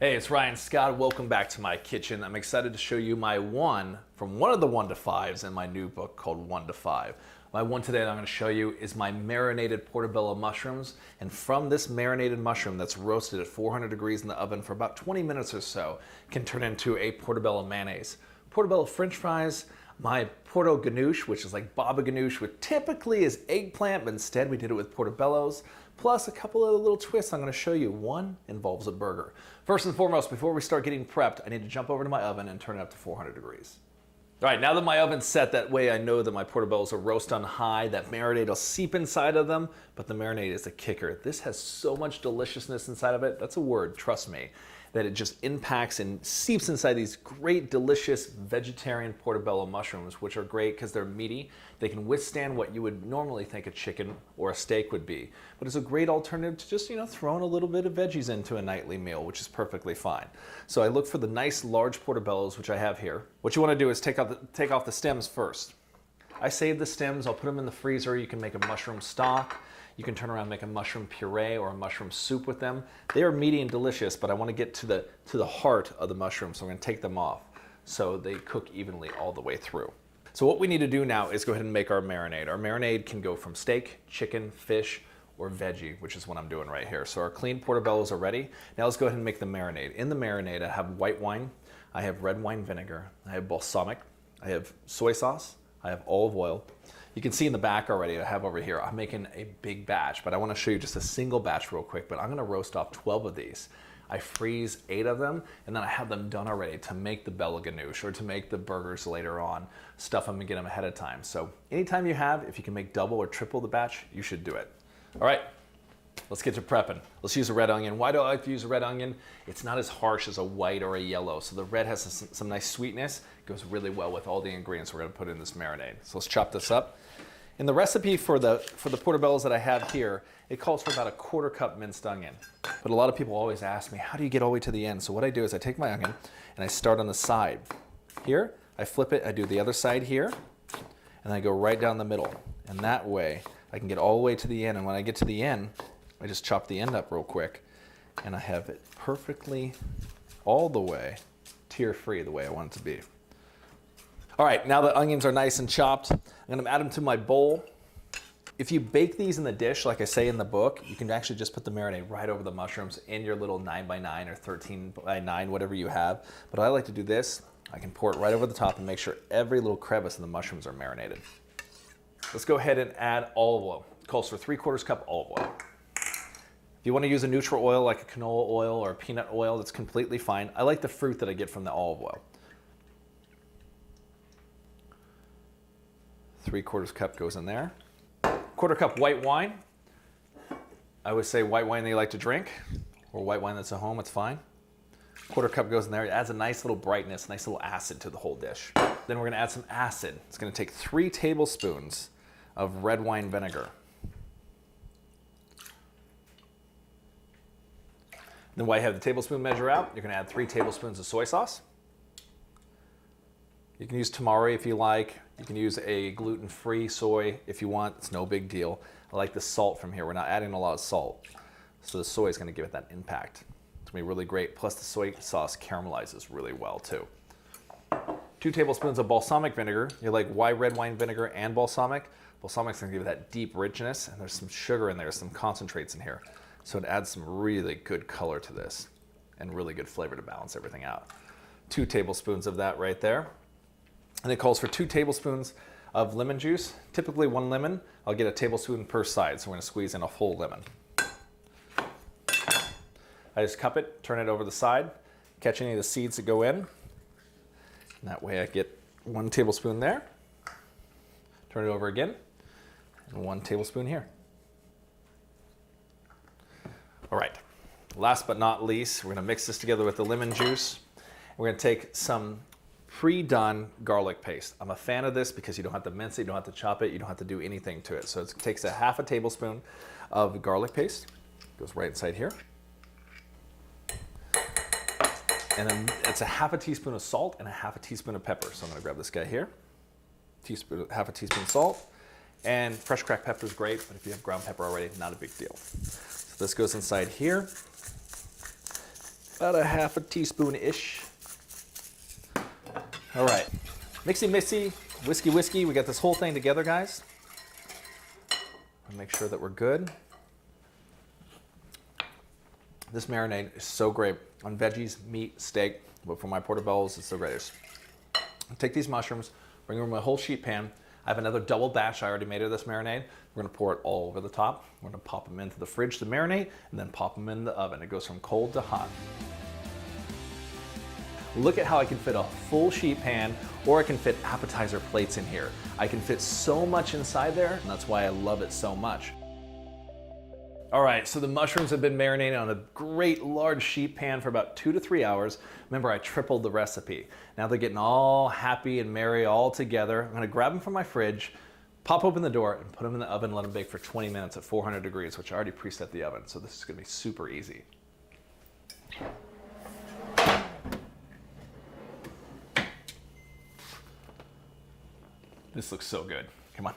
Hey, it's Ryan Scott. Welcome back to my kitchen. I'm excited to show you my one from one of the 1 to 5s in my new book called 1 to 5. My one today that I'm going to show you is my marinated portobello mushrooms. And from this marinated mushroom that's roasted at 400 degrees in the oven for about 20 minutes or so can turn into a portobello mayonnaise. Portobello french fries, my porto ganoush, which is like baba ganoush, which typically is eggplant, but instead we did it with portobellos, plus a couple of little twists I'm going to show you. One involves a burger. First and foremost, before we start getting prepped, I need to jump over to my oven and turn it up to 400 degrees. All right, now that my oven's set, that way I know that my portobellos are roast on high, that marinade will seep inside of them, but the marinade is the kicker. This has so much deliciousness inside of it, that's a word, trust me, that it just impacts and seeps inside these great, delicious vegetarian portobello mushrooms, which are great because they're meaty. They can withstand what you would normally think a chicken or a steak would be. But it's a great alternative to just, throwing a little bit of veggies into a nightly meal, which is perfectly fine. So I look for the nice large portobellos, which I have here. What you want to do is take off the stems first. I save the stems, I'll put them in the freezer. You can make a mushroom stock. You can turn around and make a mushroom puree or a mushroom soup with them. They are meaty and delicious, but I want to get to the heart of the mushroom, so I'm going to take them off so they cook evenly all the way through. So what we need to do now is go ahead and make our marinade. Our marinade can go from steak, chicken, fish, or veggie, which is what I'm doing right here. So our clean portobellos are ready. Now let's go ahead and make the marinade. In the marinade, I have white wine, I have red wine vinegar, I have balsamic, I have soy sauce, I have olive oil. You can see in the back already, I have over here, I'm making a big batch, but I want to show you just a single batch real quick, but I'm going to roast off 12 of these. I freeze 8 of them, and then I have them done already to make the bella ganoush or to make the burgers later on, stuff them and get them ahead of time. So anytime you have, if you can make double or triple the batch, you should do it. All right, let's get to prepping. Let's use a red onion. Why do I like to use a red onion? It's not as harsh as a white or a yellow, so the red has some nice sweetness. It goes really well with all the ingredients we're going to put in this marinade. So let's chop this up. In the recipe for the portobellos that I have here, it calls for about a 1/4 cup minced onion. But a lot of people always ask me, how do you get all the way to the end? So what I do is I take my onion and I start on the side. Here, I flip it, I do the other side here, and I go right down the middle. And that way, I can get all the way to the end. And when I get to the end, I just chop the end up real quick, and I have it perfectly all the way tear-free the way I want it to be. All right, now the onions are nice and chopped, I'm gonna add them to my bowl. If you bake these in the dish, like I say in the book, you can actually just put the marinade right over the mushrooms in your little 9x9 or 13x9, whatever you have. But I like to do this. I can pour it right over the top and make sure every little crevice in the mushrooms are marinated. Let's go ahead and add olive oil. It calls for 3/4 cup olive oil. If you want to use a neutral oil like a canola oil or a peanut oil, that's completely fine. I like the fruit that I get from the olive oil. 3/4 cup goes in there. 1/4 cup white wine. I would say white wine that you like to drink, or white wine that's at home, it's fine. 1/4 cup goes in there. It adds a nice little brightness, nice little acid to the whole dish. Then we're going to add some acid. It's going to take 3 tablespoons of red wine vinegar. Then while you have the tablespoon measure out, you're going to add 3 tablespoons of soy sauce. You can use tamari if you like. You can use a gluten-free soy if you want. It's no big deal. I like the salt from here. We're not adding a lot of salt. So the soy is going to give it that impact. It's going to be really great. Plus the soy sauce caramelizes really well too. 2 tablespoons of balsamic vinegar. You like why red wine vinegar and balsamic? Balsamic's going to give it that deep richness, and there's some sugar in there, some concentrates in here. So it adds some really good color to this and really good flavor to balance everything out. 2 tablespoons of that right there. And it calls for 2 tablespoons of lemon juice. Typically 1 lemon. I'll get a tablespoon per side, so we're going to squeeze in a whole lemon. I just cup it, turn it over the side, catch any of the seeds that go in. And that way I get 1 tablespoon there. Turn it over again, and 1 tablespoon here. All right, last but not least, we're going to mix this together with the lemon juice. We're going to take some pre-done garlic paste. I'm a fan of this because you don't have to mince it, you don't have to chop it, you don't have to do anything to it. So it takes a 1/2 tablespoon of garlic paste, goes right inside here. And then it's a 1/2 teaspoon of salt and a 1/2 teaspoon of pepper. So I'm gonna grab this guy here, 1/2 teaspoon salt, and fresh cracked pepper is great, but if you have ground pepper already, not a big deal. So this goes inside here. About a half a teaspoon-ish. All right, mixy, whiskey. We got this whole thing together, guys. Make sure that we're good. This marinade is so great on veggies, meat, steak, but for my portobellos, it's so great. Just take these mushrooms, bring them in a whole sheet pan. I have another double batch I already made of this marinade. We're gonna pour it all over the top. We're gonna pop them into the fridge to marinate and then pop them in the oven. It goes from cold to hot. Look at how I can fit a full sheet pan, or I can fit appetizer plates in here. I can fit so much inside there, and that's why I love it so much. All right, so the mushrooms have been marinated on a great large sheet pan for about 2 to 3 hours. Remember, I tripled the recipe. Now they're getting all happy and merry all together. I'm gonna grab them from my fridge, pop open the door, and put them in the oven, let them bake for 20 minutes at 400 degrees, which I already preset the oven, so this is gonna be super easy. This looks so good. Come on.